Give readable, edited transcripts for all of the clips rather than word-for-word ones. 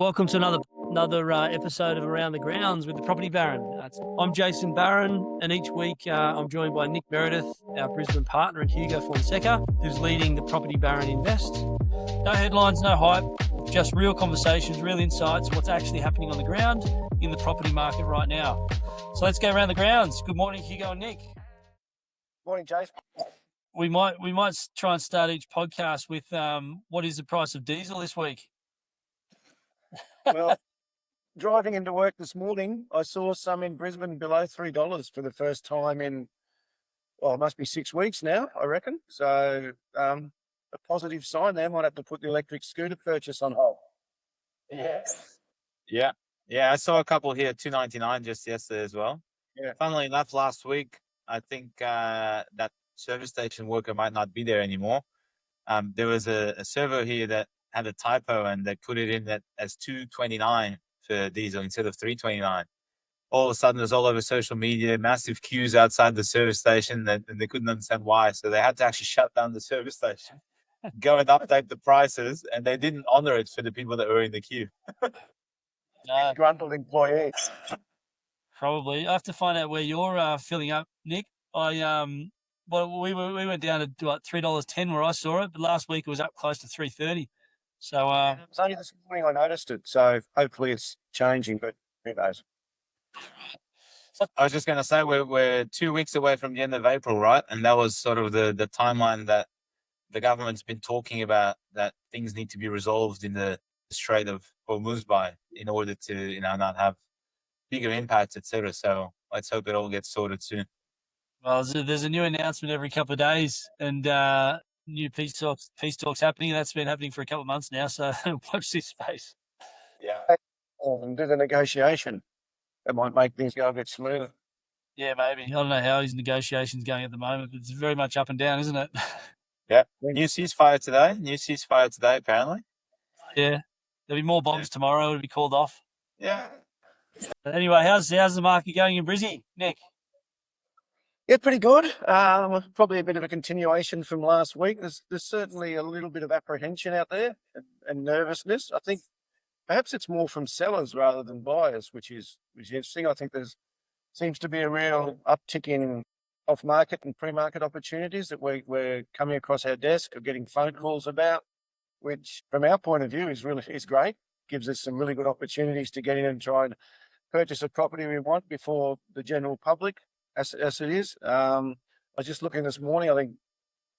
Welcome to another episode of Around the Grounds with the Property Baron. I'm Jason Barron, and each week I'm joined by Nick Meredith, our Brisbane partner, and Hugo Fonseca, who's leading the Property Baron Invest. No headlines, no hype, just real conversations, real insights, what's actually happening on the ground in the property market right now. So let's go around the grounds. Good morning, Hugo and Nick. Morning, Jason. We might try and start each podcast with what is the price of diesel this week? Well, driving into work this morning, I saw some in Brisbane below $3 for the first time in, it must be 6 weeks now, I reckon. So a positive sign there. Might have to put the electric scooter purchase on hold. Yeah. I saw a couple here, $2.99 just yesterday as well. Yeah. Funnily enough, last week, I think that service station worker might not be there anymore. There was a server here that had a typo and they put it in that as $2.29 for diesel instead of $3.29. All of a sudden, it was all over social media, massive queues outside the service station, and they couldn't understand why. So they had to actually shut down the service station, go and update the prices, and they didn't honor it for the people that were in the queue. Gruntled employee. Probably. I have to find out where you're filling up, Nick. We went down to $3.10 where I saw it, but last week it was up close to $3.30. So It was only this morning I noticed it. So hopefully it's changing, but who knows? I was just going to say we're 2 weeks away from the end of April, right? And that was sort of the timeline that the government's been talking about, that things need to be resolved in the Strait of Hormuz by in order to not have bigger impacts, etc. So let's hope it all gets sorted soon. Well, there's a new announcement every couple of days, and new peace talks happening. That's been happening for a couple of months now. So watch this space. Yeah. And do the negotiation. That might make things go a bit smoother. Yeah, maybe. I don't know how his negotiations going at the moment, but it's very much up and down, isn't it? Yeah. New ceasefire today, apparently. Yeah. There'll be more bombs tomorrow. It'll be called off. Yeah. But anyway, how's the market going in Brizzy, Nick? Yeah, pretty good. Probably a bit of a continuation from last week. There's certainly a little bit of apprehension out there and nervousness. I think perhaps it's more from sellers rather than buyers, which is interesting. I think seems to be a real uptick in off-market and pre-market opportunities that we're coming across our desk or getting phone calls about, which from our point of view is great. Gives us some really good opportunities to get in and try and purchase a property we want before the general public, as it is. I was just looking this morning, I think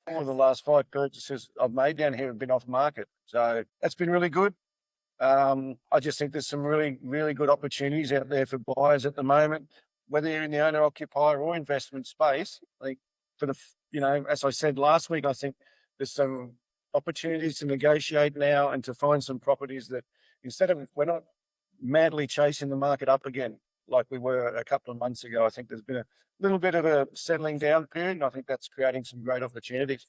4 of the last 5 purchases I've made down here have been off-market. So that's been really good. I just think there's some really, really good opportunities out there for buyers at the moment, whether you're in the owner-occupier or investment space. I think as I said last week, I think there's some opportunities to negotiate now and to find some properties that we're not madly chasing the market up again like we were a couple of months ago. I think there's been a little bit of a settling down period, and I think that's creating some great opportunities.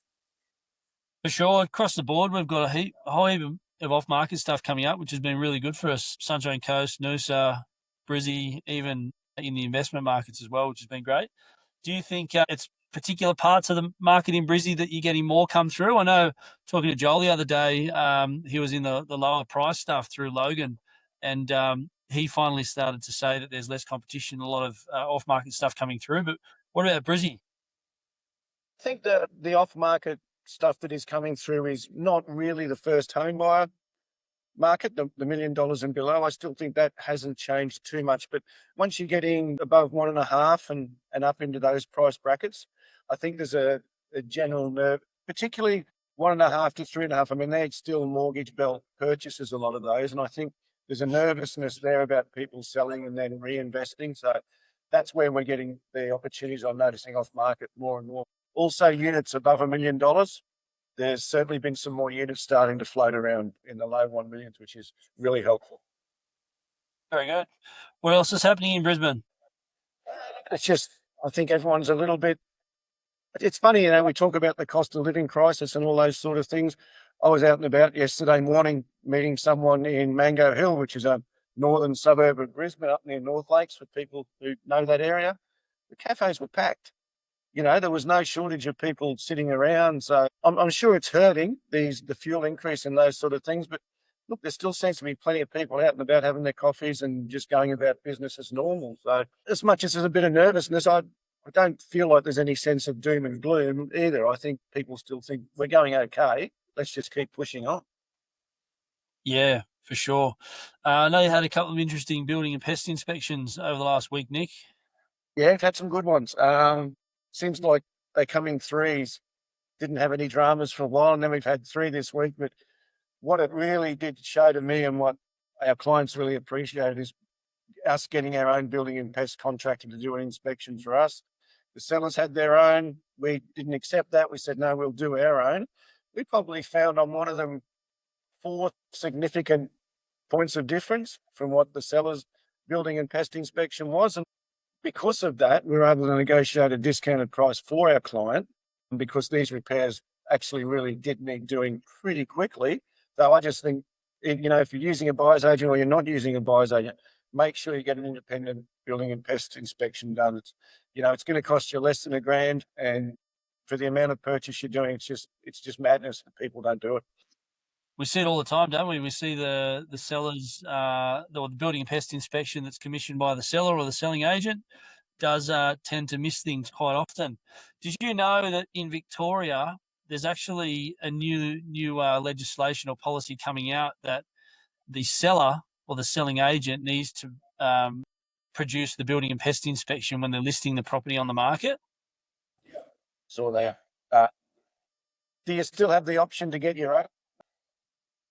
For sure. Across the board, we've got a whole heap of off-market stuff coming up, which has been really good for us. Sunshine Coast, Noosa, Brizzy, even in the investment markets as well, which has been great. Do you think it's particular parts of the market in Brizzy that you're getting more come through? I know, talking to Joel the other day, he was in the lower price stuff through Logan, and he finally started to say that there's less competition, a lot of off-market stuff coming through. But what about Brizzy? I think the off-market stuff that is coming through is not really the first home buyer market, the $1 million and below. I still think that hasn't changed too much. But once you're getting above 1.5 and up into those price brackets, I think there's a general nerve, particularly 1.5 to 3.5. I mean, they're still mortgage belt purchases, a lot of those. And I think there's a nervousness there about people selling and then reinvesting. So that's where we're getting the opportunities I'm noticing off market more and more. Also, units above $1 million. There's certainly been some more units starting to float around in the low 1 millions, which is really helpful. Very good. What else is happening in Brisbane? It's just, I think everyone's a little bit, it's funny, we talk about the cost of living crisis and all those sort of things. I was out and about yesterday morning meeting someone in Mango Hill, which is a northern suburb of Brisbane up near North Lakes, for people who know that area. The cafes were packed. There was no shortage of people sitting around. So I'm sure it's hurting the fuel increase and those sort of things, but look, there still seems to be plenty of people out and about having their coffees and just going about business as normal. So as much as there's a bit of nervousness, I don't feel like there's any sense of doom and gloom either. I think people still think we're going okay. Let's just keep pushing on. Yeah, for sure. I know you had a couple of interesting building and pest inspections over the last week, Nick. Yeah, I've had some good ones. Seems like they come in threes. Didn't have any dramas for a while, and then we've had 3 this week. But what it really did show to me, and what our clients really appreciated, is us getting our own building and pest contractor to do an inspection for us. The sellers had their own. We didn't accept that. We said, no, we'll do our own. We probably found on one of them 4 significant points of difference from what the seller's building and pest inspection was. And because of that, we were able to negotiate a discounted price for our client, because these repairs actually really did need doing pretty quickly. So I just think, if you're using a buyer's agent or you're not using a buyer's agent, make sure you get an independent building and pest inspection done. It's going to cost you less than $1,000, and for the amount of purchase you're doing, it's just madness that people don't do it. We see it all the time, don't we? We see the sellers, the building and pest inspection that's commissioned by the seller or the selling agent does tend to miss things quite often. Did you know that in Victoria, there's actually a new legislation or policy coming out that the seller or the selling agent needs to produce the building and pest inspection when they're listing the property on the market? So there. Do you still have the option to get your own?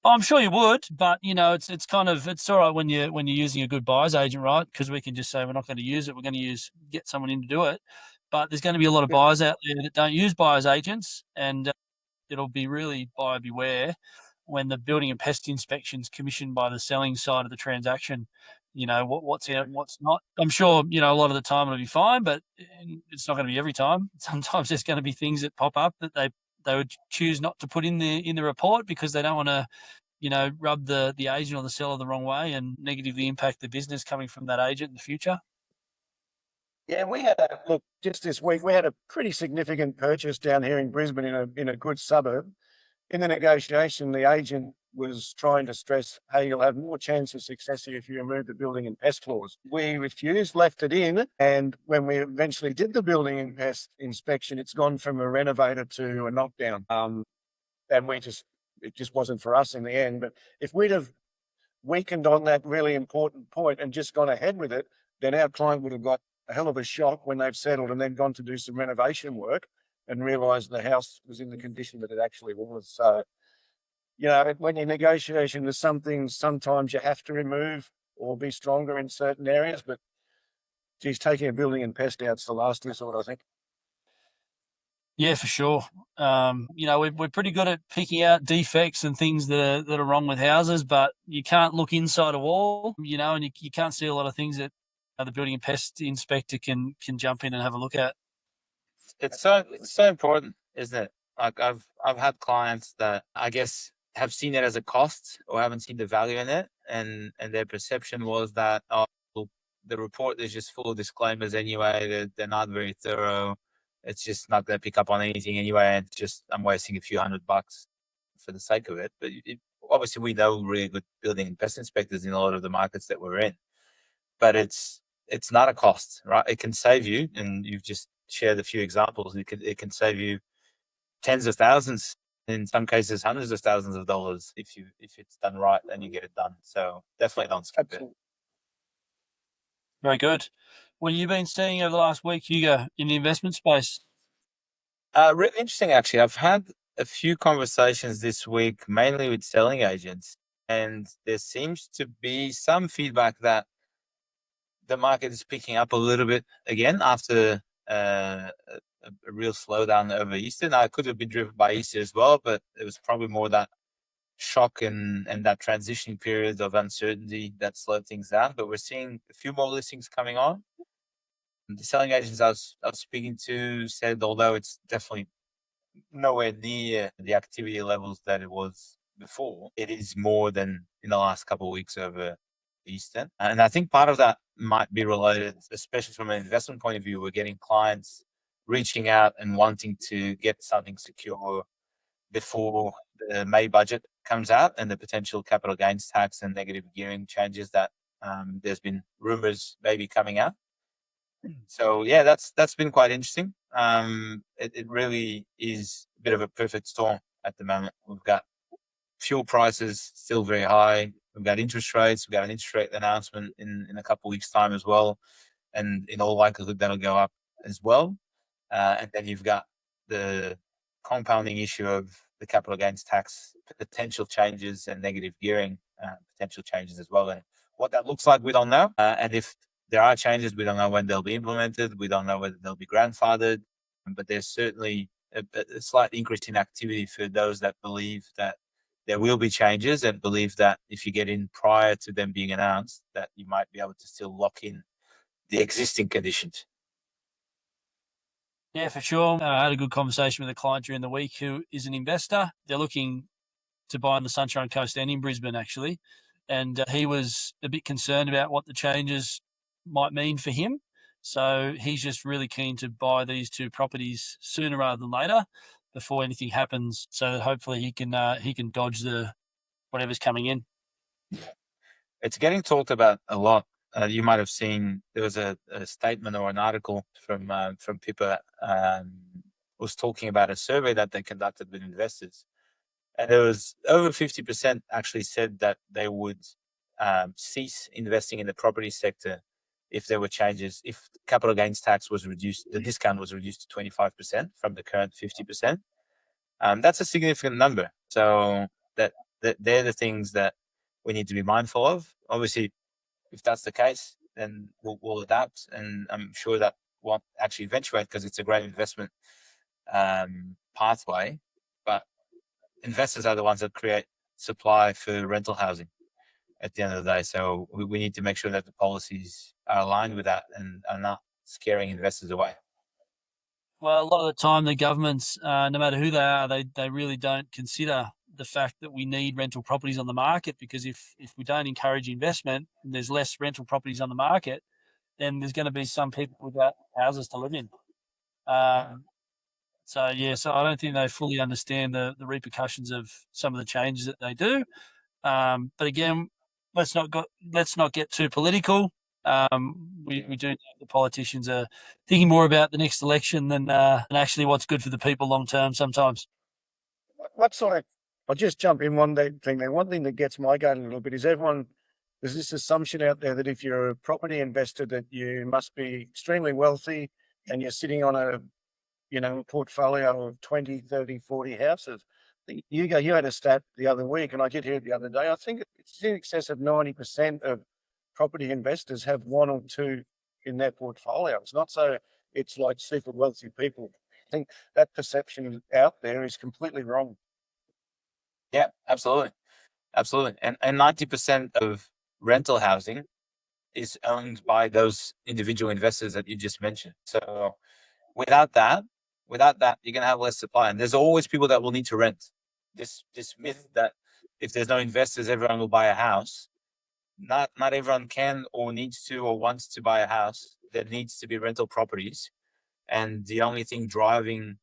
I'm sure you would, but it's all right when you're using a good buyer's agent, right? Because we can just say we're not going to use it. We're going to get someone in to do it. But there's going to be a lot of buyers out there that don't use buyer's agents, and it'll be really buyer beware when the building and pest inspection's commissioned by the selling side of the transaction. What's out and what's not. I'm sure a lot of the time it'll be fine, but it's not going to be every time. Sometimes there's going to be things that pop up that they would choose not to put in the report because they don't want to rub the agent or the seller the wrong way and negatively impact the business coming from that agent in the future. Yeah, look, just this week, we had a pretty significant purchase down here in Brisbane in a good suburb. In the negotiation, the agent was trying to stress, hey, you'll have more chance of success if you remove the building and pest clause. We refused, left it in, and when we eventually did the building and pest inspection, it's gone from a renovator to a knockdown. And it just wasn't for us in the end. But if we'd have weakened on that really important point and just gone ahead with it, then our client would have got a hell of a shock when they've settled and then gone to do some renovation work and realised the house was in the condition that it actually was. So, when you're negotiating, there's some things sometimes you have to remove or be stronger in certain areas, but geez, taking a building and pest out's the last resort, I think. Yeah, for sure. We're pretty good at picking out defects and things that are wrong with houses, but you can't look inside a wall, and you can't see a lot of things that the building and pest inspector can jump in and have a look at. It's so important, isn't it? Like I've had clients that I guess have seen it as a cost or haven't seen the value in it, and their perception was that well, the report is just full of disclaimers anyway. They're not very thorough. It's just not going to pick up on anything anyway, and I'm wasting a few $100 for the sake of it. But obviously, we know really good building and pest inspectors in a lot of the markets that we're in, but it's not a cost, right? It can save you, and you've just shared a few examples. It can save you tens of thousands, in some cases hundreds of thousands of dollars if it's done right and you get it done. So definitely don't skip it. Very good. What have you been seeing over the last week, Hugo, in the investment space? Really interesting, actually. I've had a few conversations this week, mainly with selling agents, and there seems to be some feedback that the market is picking up a little bit again after a real slowdown over Easter. Now, it could have been driven by Easter as well, but it was probably more that shock and that transition period of uncertainty that slowed things down. But we're seeing a few more listings coming on. The selling agents I was speaking to said, although it's definitely nowhere near the activity levels that it was before, it is more than in the last couple of weeks over Eastern. And I think part of that might be related, especially from an investment point of view. We're getting clients reaching out and wanting to get something secure before the May budget comes out and the potential capital gains tax and negative gearing changes that there's been rumors maybe coming out. So yeah, that's been quite interesting. It really is a bit of a perfect storm at the moment. We've got fuel prices still very high. We've got interest rates. We've got an interest rate announcement in a couple of weeks' time as well, and in all likelihood that'll go up as well. And then you've got the compounding issue of the capital gains tax potential changes and negative gearing potential changes as well. And what that looks like, we don't know. And if there are changes, we don't know when they'll be implemented. We don't know whether they'll be grandfathered. But there's certainly a slight increase in activity for those that believe that there will be changes and believe that if you get in prior to them being announced, that you might be able to still lock in the existing conditions. Yeah, for sure. I had a good conversation with a client during the week who is an investor. They're looking to buy on the Sunshine Coast and in Brisbane, actually. And he was a bit concerned about what the changes might mean for him. So he's just really keen to buy these two properties sooner rather than later before anything happens, so that hopefully he can dodge the whatever's coming in. It's getting talked about a lot. You might have seen there was a statement or an article from Pippa was talking about a survey that they conducted with investors, and there was over 50% actually said that they would cease investing in the property sector if there were changes, if capital gains tax was reduced, the discount was reduced to 25% from the current 50%. That's a significant number. So that they're the things that we need to be mindful of. Obviously, if that's the case, then we'll adapt, and I'm sure that won't actually eventuate because it's a great investment pathway. But investors are the ones that create supply for rental housing at the end of the day. So we need to make sure that the policies are aligned with that and are not scaring investors away. Well, a lot of the time, the governments, no matter who they are, they really don't consider the fact that we need rental properties on the market, because if we don't encourage investment and there's less rental properties on the market, then there's going to be some people without houses to live in. So I don't think they fully understand the repercussions of some of the changes that they do. But again, let's not get too political. We do know the politicians are thinking more about the next election than actually what's good for the people long term sometimes. What sort of, I'll just jump in one thing there. One thing that gets my goat a little bit is there's this assumption out there that if you're a property investor that you must be extremely wealthy and you're sitting on a portfolio of 20, 30, 40 houses. You had a stat the other week, and I did hear it the other day. I think it's in excess of 90% of property investors have one or two in their portfolio. It's not so it's like super wealthy people. I think that perception out there is completely wrong. Yeah, absolutely. Absolutely. And 90% of rental housing is owned by those individual investors that you just mentioned. So without that, you're going to have less supply. And there's always people that will need to rent. This myth that if there's no investors, everyone will buy a house. Not everyone can or needs to or wants to buy a house. There needs to be rental properties. And the only thing driving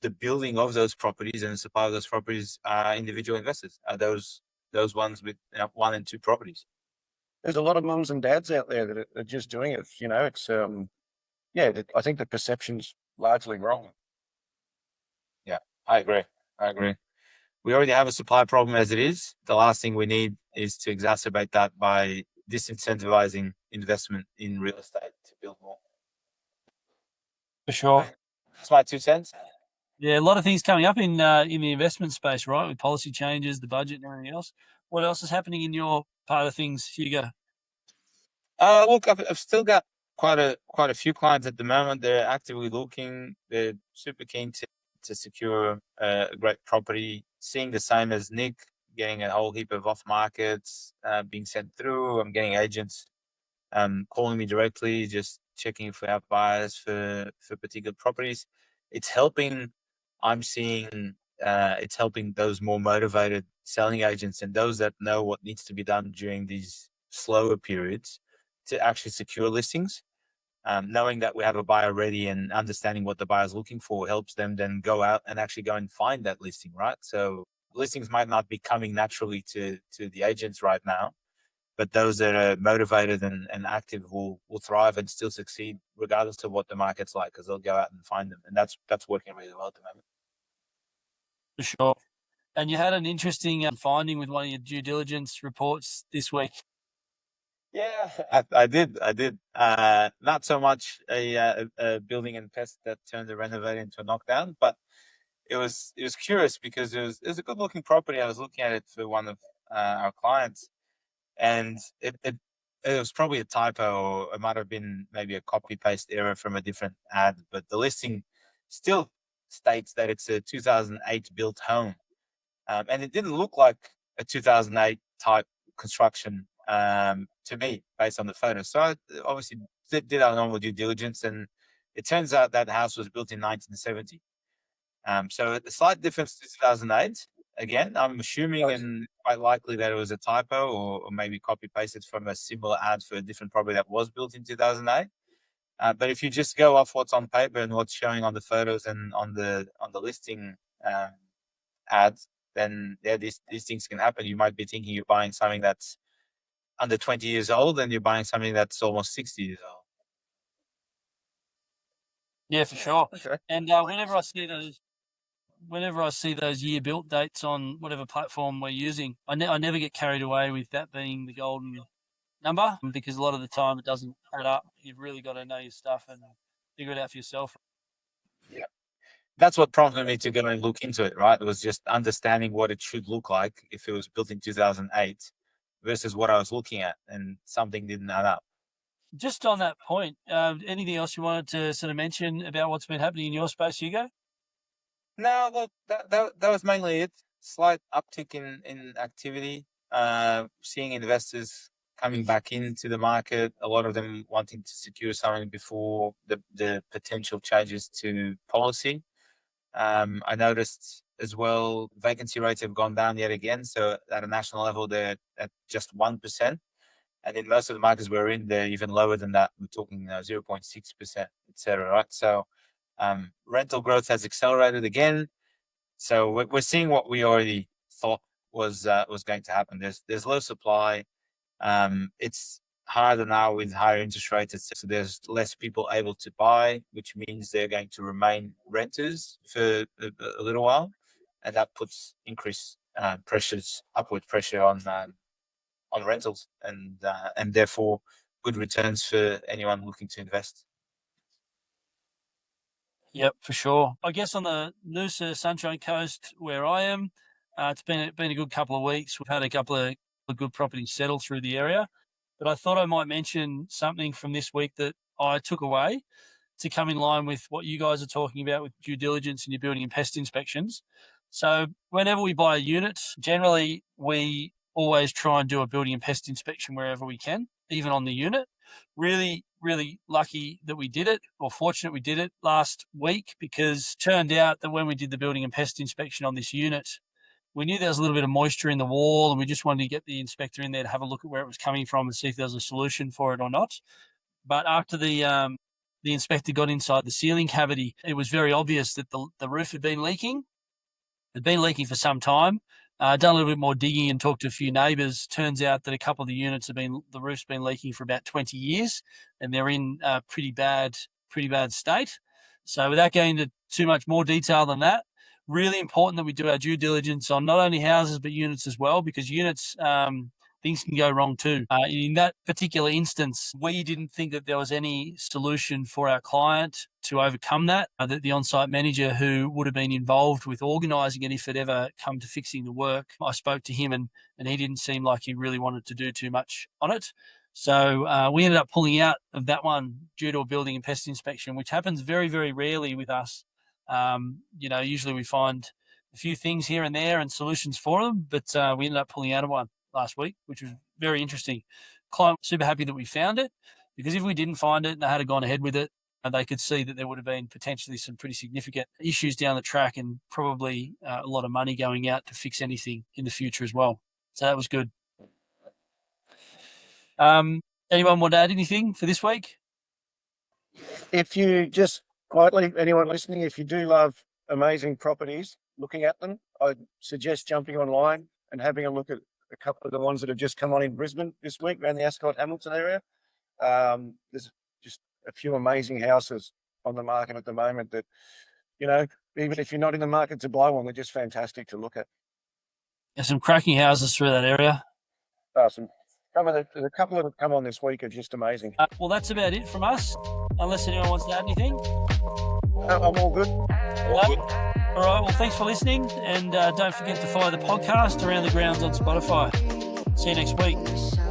the building of those properties and the supply of those properties are individual investors, are those ones with one and two properties. There's a lot of mums and dads out there that are just doing it. It's I think the perception's largely wrong. Yeah, I agree. We already have a supply problem as it is. The last thing we need is to exacerbate that by disincentivizing investment in real estate to build more. For sure. That's my 2 cents. Yeah, a lot of things coming up in the investment space, right? With policy changes, the budget, and everything else. What else is happening in your part of things, Hugo? Look, I've still got quite a few clients at the moment. They're actively looking. They're super keen to secure a great property. Seeing the same as Nick, getting a whole heap of off markets being sent through. I'm getting agents calling me directly, just checking if we have buyers for particular properties. It's helping. I'm seeing it's helping those more motivated selling agents and those that know what needs to be done during these slower periods to actually secure listings. Knowing that we have a buyer ready and understanding what the buyer's looking for helps them then go out and actually go and find that listing, right? So listings might not be coming naturally to the agents right now, but those that are motivated and active will thrive and still succeed regardless of what the market's like, because they'll go out and find them, and that's working really well at the moment. For sure. And you had an interesting finding with one of your due diligence reports this week. Yeah, I did. Not so much a building and pest that turned a renovator into a knockdown, but it was curious because it was a good looking property. I was looking at it for one of our clients, and it was probably a typo, or it might have been maybe a copy paste error from a different ad, but the listing still states that it's a 2008 built home, and it didn't look like a 2008 type construction to me based on the photos. So I obviously did our normal due diligence, and it turns out that house was built in 1970. So a slight difference to 2008. Again, I'm assuming and quite likely that it was a typo, or maybe copy pasted from a similar ad for a different property that was built in 2008. But if you just go off what's on paper and what's showing on the photos and on the listing ads, then yeah, these things can happen. You might be thinking you're buying something that's under 20 years old, and you're buying something that's almost 60 years old. Yeah, for sure. Okay. And whenever I see those year built dates on whatever platform we're using, I never get carried away with that being the golden number, because a lot of the time it doesn't add up. You've really got to know your stuff and figure it out for yourself. Yeah. That's what prompted me to go and look into it, right? It was just understanding what it should look like if it was built in 2008 versus what I was looking at, and something didn't add up. Just on that point, anything else you wanted to sort of mention about what's been happening in your space, Hugo? No, look, that was mainly it. Slight uptick in activity. Seeing investors coming back into the market, a lot of them wanting to secure something before the potential changes to policy. I noticed as well vacancy rates have gone down yet again. So at a national level, they're at just 1%. And in most of the markets we're in, they're even lower than that. We're talking 0.6%, etc. Right? So rental growth has accelerated again. So we're seeing what we already thought was going to happen. There's low supply. It's harder now with higher interest rates. So there's less people able to buy, which means they're going to remain renters for a little while, and that puts increased upward pressure on rentals, and therefore good returns for anyone looking to invest. Yep, for sure. I guess on the Noosa Sunshine Coast where I am, it's been a good couple of weeks. We've had a couple of good properties settle through the area, but I thought I might mention something from this week that I took away to come in line with what you guys are talking about with due diligence and your building and pest inspections. So whenever we buy a unit, generally we always try and do a building and pest inspection wherever we can, even on the unit. Really, really lucky that we did it, or fortunate we did it last week, because it turned out that when we did the building and pest inspection on this unit, we knew there was a little bit of moisture in the wall, and we just wanted to get the inspector in there to have a look at where it was coming from and see if there was a solution for it or not. But after the inspector got inside the ceiling cavity, it was very obvious that the roof had been leaking. It had been leaking for some time. Done a little bit more digging and talked to a few neighbours. Turns out that a couple of the units the roof's been leaking for about 20 years, and they're in pretty bad state. So without going into too much more detail than that, really important that we do our due diligence on not only houses but units as well, because units, things can go wrong too. In that particular instance, we didn't think that there was any solution for our client to overcome that. That the on-site manager who would have been involved with organising it if it ever come to fixing the work, I spoke to him and he didn't seem like he really wanted to do too much on it. So we ended up pulling out of that one due to a building and pest inspection, which happens very, very rarely with us. Usually we find a few things here and there and solutions for them, but we ended up pulling out of one last week, which was very interesting. Client was super happy that we found it, because if we didn't find it and they had gone ahead with it, they could see that there would have been potentially some pretty significant issues down the track, and probably a lot of money going out to fix anything in the future as well. So that was good. Anyone want to add anything for this week? If you just quietly, anyone listening, if you do love amazing properties, looking at them, I'd suggest jumping online and having a look at a couple of the ones that have just come on in Brisbane this week around the Ascot Hamilton area. There's just a few amazing houses on the market at the moment that, you know, even if you're not in the market to buy one, they're just fantastic to look at. There's some cracking houses through that area. There's a couple that have come on this week are just amazing. Well, that's about it from us, unless anyone wants to add anything. I'm all good. All right, well, thanks for listening, and don't forget to follow the podcast Around the Grounds on Spotify. See you next week.